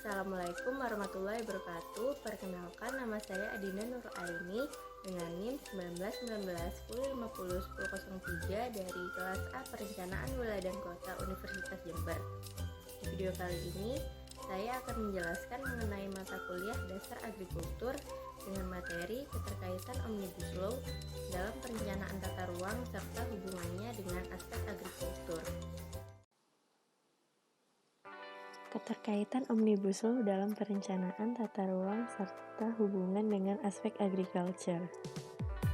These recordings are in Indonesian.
Assalamualaikum warahmatullahi wabarakatuh. Perkenalkan, nama saya Adina Nur Aini dengan NIM 191910501003 dari kelas A Perencanaan Wilayah dan Kota Universitas Jember. Di video kali ini, saya akan menjelaskan mengenai mata kuliah dasar agrikultur dengan materi keterkaitan Omnibus Law dalam perencanaan tata ruang serta hubungannya dengan aspek agrikultur. Keterkaitan Omnibus Law dalam perencanaan tata ruang serta hubungan dengan aspek agriculture.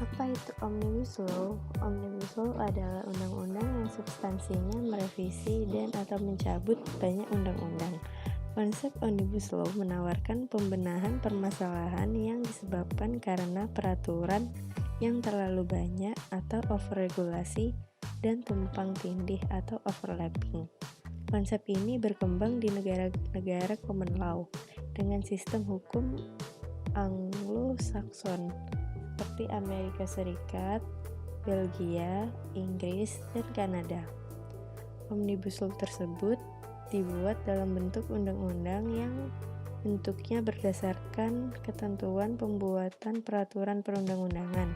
Apa itu Omnibus Law? Omnibus Law adalah undang-undang yang substansinya merevisi dan atau mencabut banyak undang-undang. Konsep Omnibus Law menawarkan pembenahan permasalahan yang disebabkan karena peraturan yang terlalu banyak atau overregulasi dan tumpang tindih atau overlapping. Konsep ini berkembang di negara-negara common law dengan sistem hukum Anglo-Saxon seperti Amerika Serikat, Belgia, Inggris, dan Kanada. Omnibus Law tersebut dibuat dalam bentuk undang-undang yang bentuknya berdasarkan ketentuan pembuatan peraturan perundang-undangan.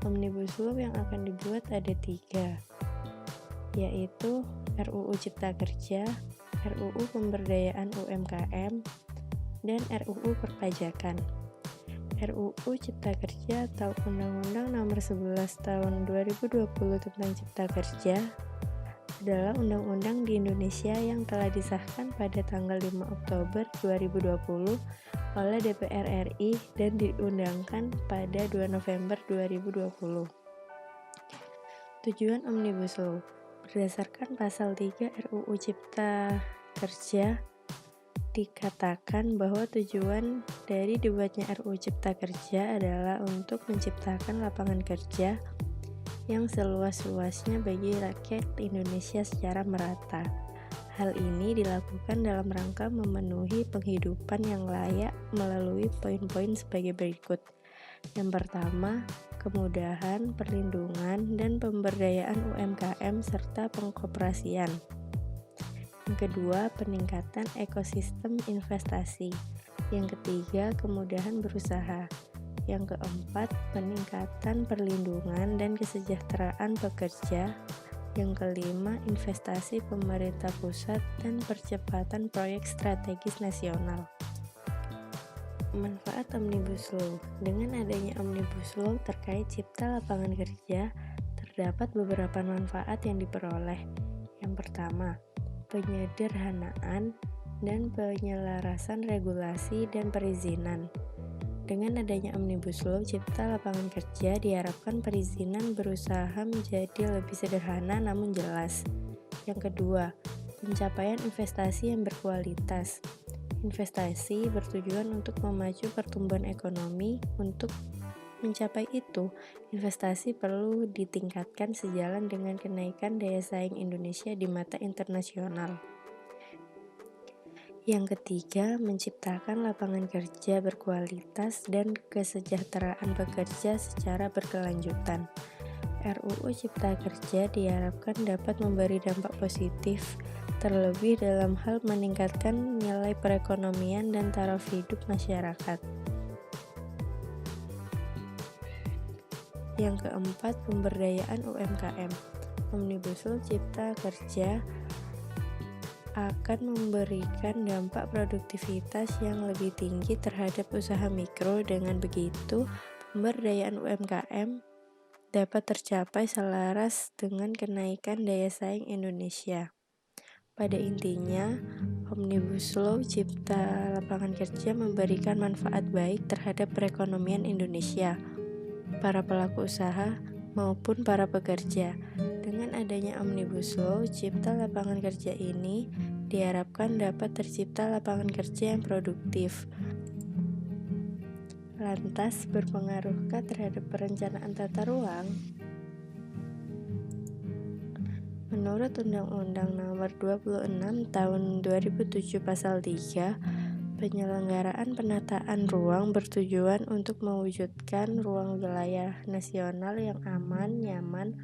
Omnibus Law yang akan dibuat ada 3, yaitu RUU Cipta Kerja, RUU Pemberdayaan UMKM, dan RUU Perpajakan. RUU Cipta Kerja atau Undang-Undang Nomor 11 Tahun 2020 tentang Cipta Kerja adalah undang-undang di Indonesia yang telah disahkan pada tanggal 5 Oktober 2020 oleh DPR RI dan diundangkan pada 2 November 2020. Tujuan Omnibus Law berdasarkan pasal 3 RUU Cipta Kerja dikatakan bahwa tujuan dari dibuatnya RUU Cipta Kerja adalah untuk menciptakan lapangan kerja yang seluas-luasnya bagi rakyat Indonesia secara merata. Hal ini dilakukan dalam rangka memenuhi penghidupan yang layak melalui poin-poin sebagai berikut. Yang pertama, kemudahan, perlindungan, dan pemberdayaan UMKM serta pengkoperasian. Yang kedua, peningkatan ekosistem investasi. Yang ketiga, kemudahan berusaha. Yang keempat, peningkatan perlindungan dan kesejahteraan pekerja. Yang kelima, investasi pemerintah pusat dan percepatan proyek strategis nasional. Manfaat Omnibus Law. Dengan adanya Omnibus Law terkait cipta lapangan kerja, terdapat beberapa manfaat yang diperoleh. Yang pertama, penyederhanaan dan penyelarasan regulasi dan perizinan. Dengan adanya Omnibus Law cipta lapangan kerja, diharapkan perizinan berusaha menjadi lebih sederhana namun jelas. Yang kedua, pencapaian investasi yang berkualitas. Investasi bertujuan untuk memacu pertumbuhan ekonomi. Untuk mencapai itu, investasi perlu ditingkatkan sejalan dengan kenaikan daya saing Indonesia di mata internasional. Yang ketiga, menciptakan lapangan kerja berkualitas dan kesejahteraan pekerja secara berkelanjutan. RUU Cipta Kerja diharapkan dapat memberi dampak positif, terlebih dalam hal meningkatkan nilai perekonomian dan taraf hidup masyarakat. Yang keempat, pemberdayaan UMKM. Omnibus Law Cipta Kerja akan memberikan dampak produktivitas yang lebih tinggi terhadap usaha mikro. Dengan begitu, pemberdayaan UMKM dapat tercapai selaras dengan kenaikan daya saing Indonesia. Pada intinya, Omnibus Law Cipta Lapangan Kerja memberikan manfaat baik terhadap perekonomian Indonesia, para pelaku usaha, maupun para pekerja. Dengan adanya Omnibus Law Cipta Lapangan Kerja ini, diharapkan dapat tercipta lapangan kerja yang produktif. Lantas, berpengaruhkah terhadap perencanaan tata ruang? Menurut Undang-Undang Nomor 26 Tahun 2007 Pasal 3, penyelenggaraan penataan ruang bertujuan untuk mewujudkan ruang wilayah nasional yang aman, nyaman,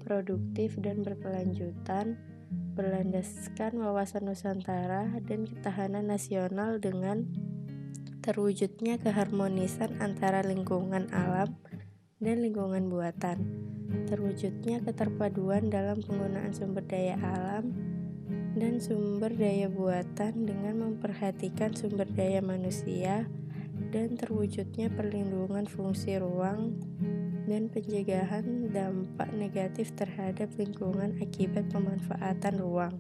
produktif, dan berkelanjutan berlandaskan wawasan Nusantara dan ketahanan nasional dengan terwujudnya keharmonisan antara lingkungan alam dan lingkungan buatan, terwujudnya keterpaduan dalam penggunaan sumber daya alam dan sumber daya buatan dengan memperhatikan sumber daya manusia, dan terwujudnya perlindungan fungsi ruang dan pencegahan dampak negatif terhadap lingkungan akibat pemanfaatan ruang.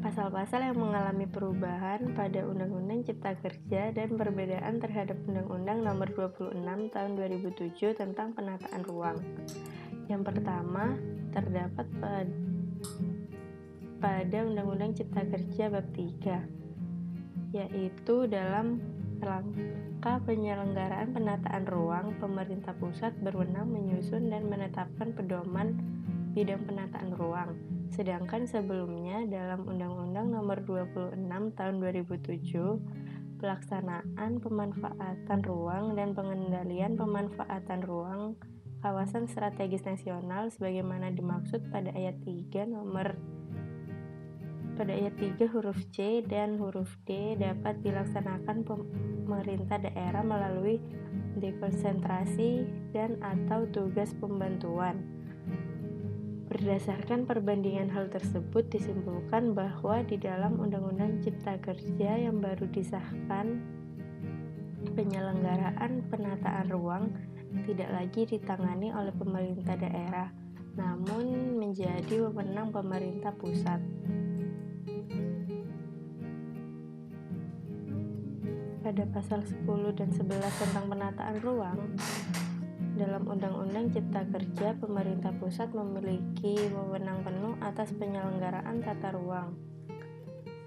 Pasal-pasal yang mengalami perubahan pada Undang-Undang Cipta Kerja dan perbedaan terhadap Undang-Undang Nomor 26 Tahun 2007 tentang penataan ruang. Yang pertama, terdapat pada Undang-Undang Cipta Kerja Bab 3, yaitu dalam rangka penyelenggaraan penataan ruang, pemerintah pusat berwenang menyusun dan menetapkan pedoman bidang penataan ruang. Sedangkan sebelumnya dalam Undang-Undang Nomor 26 Tahun 2007, pelaksanaan pemanfaatan ruang dan pengendalian pemanfaatan ruang kawasan strategis nasional sebagaimana dimaksud pada ayat 3 huruf C dan huruf D dapat dilaksanakan pemerintah daerah melalui dekonsentrasi dan atau tugas pembantuan. Berdasarkan perbandingan hal tersebut, disimpulkan bahwa di dalam Undang-Undang Cipta Kerja yang baru disahkan, penyelenggaraan penataan ruang tidak lagi ditangani oleh pemerintah daerah, namun menjadi wewenang pemerintah pusat. Pada pasal 10 dan 11 tentang penataan ruang, dalam Undang-Undang Cipta Kerja, pemerintah pusat memiliki wewenang penuh atas penyelenggaraan tata ruang.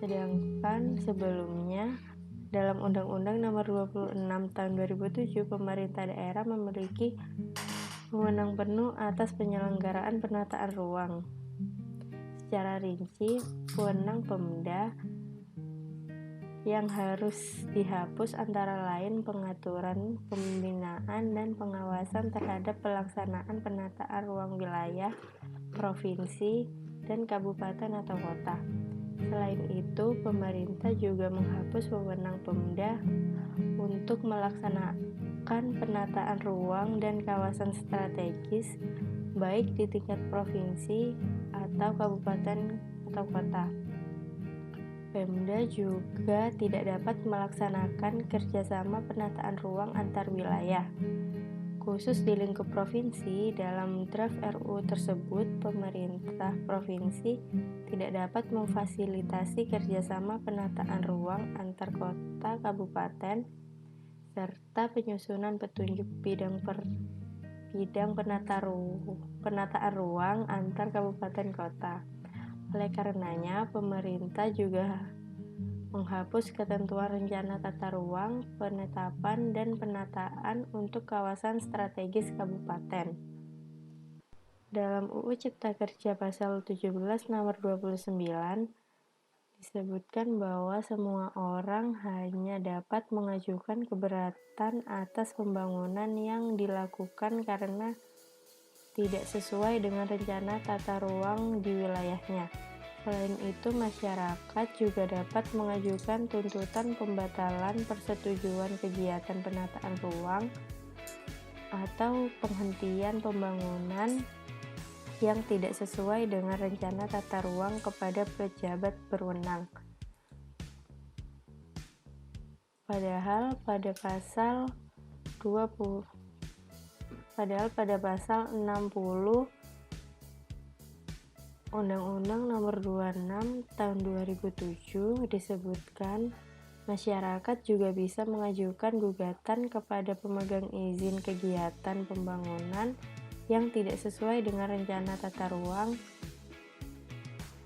Sedangkan sebelumnya, dalam Undang-Undang Nomor 26 Tahun 2007, pemerintah daerah memiliki wewenang penuh atas penyelenggaraan penataan ruang. Secara rinci, wewenang Pemda yang harus dihapus antara lain pengaturan, pembinaan, dan pengawasan terhadap pelaksanaan penataan ruang wilayah, provinsi, dan kabupaten atau kota. Selain itu, pemerintah juga menghapus wewenang Pemda untuk melaksanakan penataan ruang dan kawasan strategis baik di tingkat provinsi atau kabupaten atau kota. Pemda juga tidak dapat melaksanakan kerjasama penataan ruang antar wilayah. Khusus di lingkup provinsi, dalam draft RUU tersebut, pemerintah provinsi tidak dapat memfasilitasi kerjasama penataan ruang antar kota kabupaten, serta penyusunan petunjuk bidang penataan ruang antar kabupaten kota. Oleh karenanya, pemerintah juga menghapus ketentuan rencana tata ruang, penetapan, dan penataan untuk kawasan strategis kabupaten. Dalam UU Cipta Kerja Pasal 17 Nomor 29 disebutkan bahwa semua orang hanya dapat mengajukan keberatan atas pembangunan yang dilakukan karena tidak sesuai dengan rencana tata ruang di wilayahnya. Selain itu, masyarakat juga dapat mengajukan tuntutan pembatalan persetujuan kegiatan penataan ruang atau penghentian pembangunan yang tidak sesuai dengan rencana tata ruang kepada pejabat berwenang. Padahal pada pasal 60 Undang-Undang Nomor 26 Tahun 2007 disebutkan masyarakat juga bisa mengajukan gugatan kepada pemegang izin kegiatan pembangunan yang tidak sesuai dengan rencana tata ruang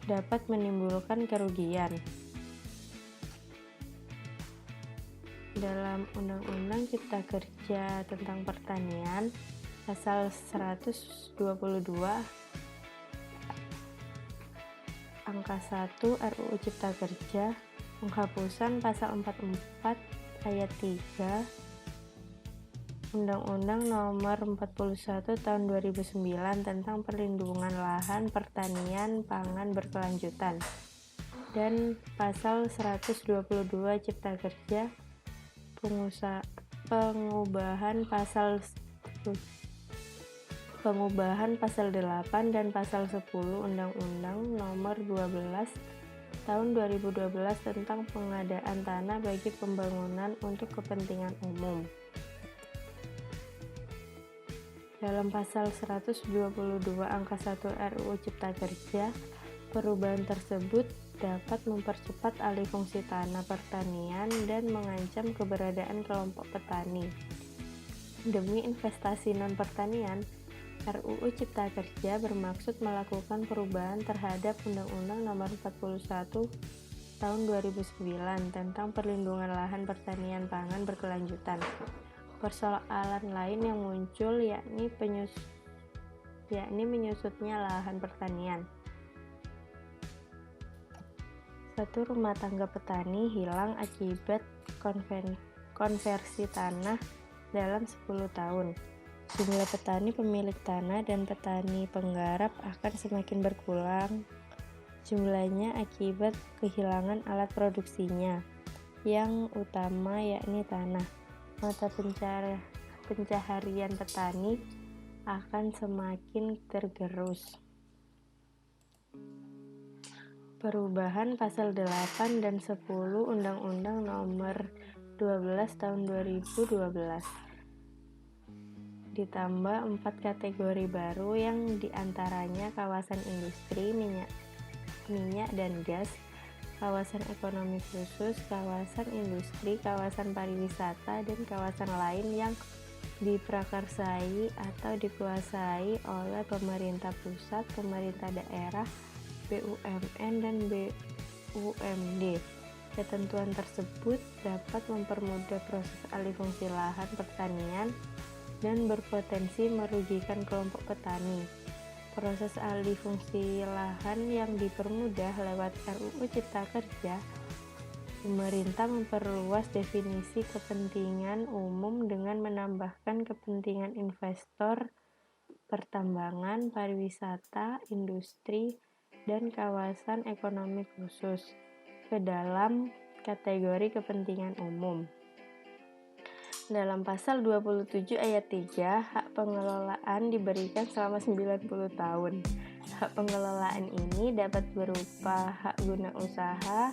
dapat menimbulkan kerugian. Dalam Undang-Undang Cipta Kerja tentang Pertanian, Pasal 122 Angka 1 RUU Cipta Kerja, penghapusan Pasal 44 Ayat 3 Undang-Undang Nomor 41 Tahun 2009 tentang Perlindungan Lahan Pertanian Pangan Berkelanjutan, dan Pasal 122 Cipta Kerja, pengubahan pasal 8 dan pasal 10 Undang-Undang Nomor 12 Tahun 2012 tentang pengadaan tanah bagi pembangunan untuk kepentingan umum. Dalam pasal 122 angka 1 RUU Cipta Kerja, perubahan tersebut dapat mempercepat alih fungsi tanah pertanian dan mengancam keberadaan kelompok petani. Demi investasi non-pertanian, RUU Cipta Kerja bermaksud melakukan perubahan terhadap Undang-Undang Nomor 41 Tahun 2009 tentang Perlindungan Lahan Pertanian Pangan Berkelanjutan. Persoalan lain yang muncul yakni menyusutnya lahan pertanian. Satu rumah tangga petani hilang akibat konversi tanah dalam 10 tahun. Jumlah petani pemilik tanah dan petani penggarap akan semakin berkurang jumlahnya akibat kehilangan alat produksinya yang utama yakni tanah. Mata pencaharian petani akan semakin tergerus. Perubahan pasal 8 dan 10 Undang-Undang Nomor 12 Tahun 2012. Ditambah 4 kategori baru yang diantaranya kawasan industri, minyak dan gas, kawasan ekonomi khusus, kawasan industri, kawasan pariwisata, dan kawasan lain yang diprakarsai atau dikuasai oleh pemerintah pusat, pemerintah daerah, BUMN, dan BUMD. Ketentuan tersebut dapat mempermudah proses alih fungsi lahan pertanian dan berpotensi merugikan kelompok petani. Proses alih fungsi lahan yang dipermudah lewat RUU Cipta Kerja, pemerintah memperluas definisi kepentingan umum dengan menambahkan kepentingan investor, pertambangan, pariwisata, industri, dan kawasan ekonomi khusus ke dalam kategori kepentingan umum. Dalam pasal 27 ayat 3, hak pengelolaan diberikan selama 90 tahun. Hak pengelolaan ini dapat berupa hak guna usaha,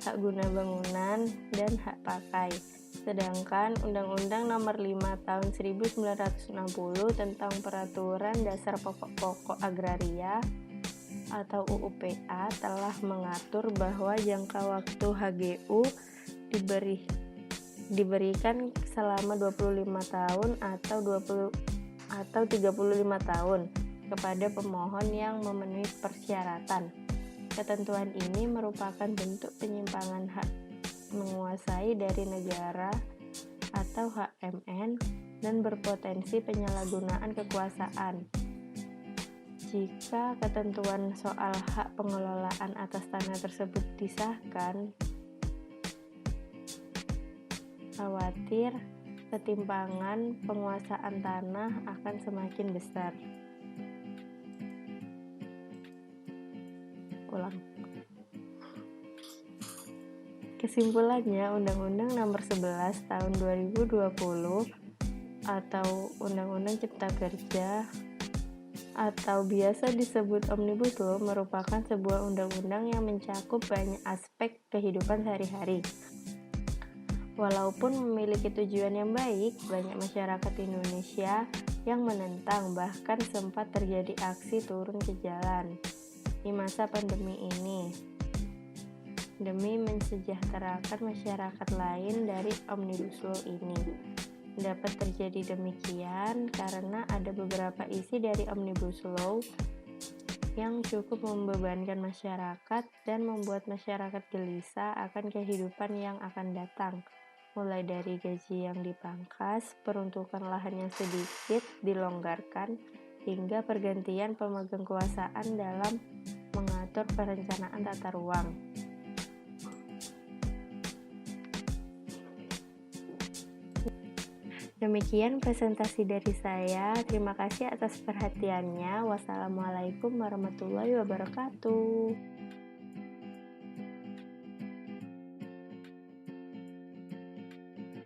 hak guna bangunan, dan hak pakai. Sedangkan Undang-Undang Nomor 5 Tahun 1960 tentang Peraturan Dasar Pokok-Pokok Agraria atau UUPA telah mengatur bahwa jangka waktu HGU diberikan selama 25 tahun atau 35 tahun kepada pemohon yang memenuhi persyaratan. Ketentuan ini merupakan bentuk penyimpangan hak menguasai dari negara atau HMN dan berpotensi penyalahgunaan kekuasaan. Jika ketentuan soal hak pengelolaan atas tanah tersebut disahkan, khawatir ketimpangan penguasaan tanah akan semakin besar. Kesimpulannya, Undang-Undang Nomor 11 Tahun 2020 atau Undang-Undang Cipta Kerja atau biasa disebut Omnibus Law merupakan sebuah undang-undang yang mencakup banyak aspek kehidupan sehari-hari. Walaupun memiliki tujuan yang baik, banyak masyarakat Indonesia yang menentang, bahkan sempat terjadi aksi turun ke jalan di masa pandemi ini. Demi mensejahterakan masyarakat lain dari Omnibus Law ini. Dapat terjadi demikian karena ada beberapa isi dari Omnibus Law yang cukup membebankan masyarakat dan membuat masyarakat gelisah akan kehidupan yang akan datang. Mulai dari gaji yang dipangkas, peruntukan lahan yang sedikit dilonggarkan, hingga pergantian pemegang kekuasaan dalam mengatur perencanaan tata ruang. Demikian presentasi dari saya. Terima kasih atas perhatiannya. Wassalamualaikum warahmatullahi wabarakatuh.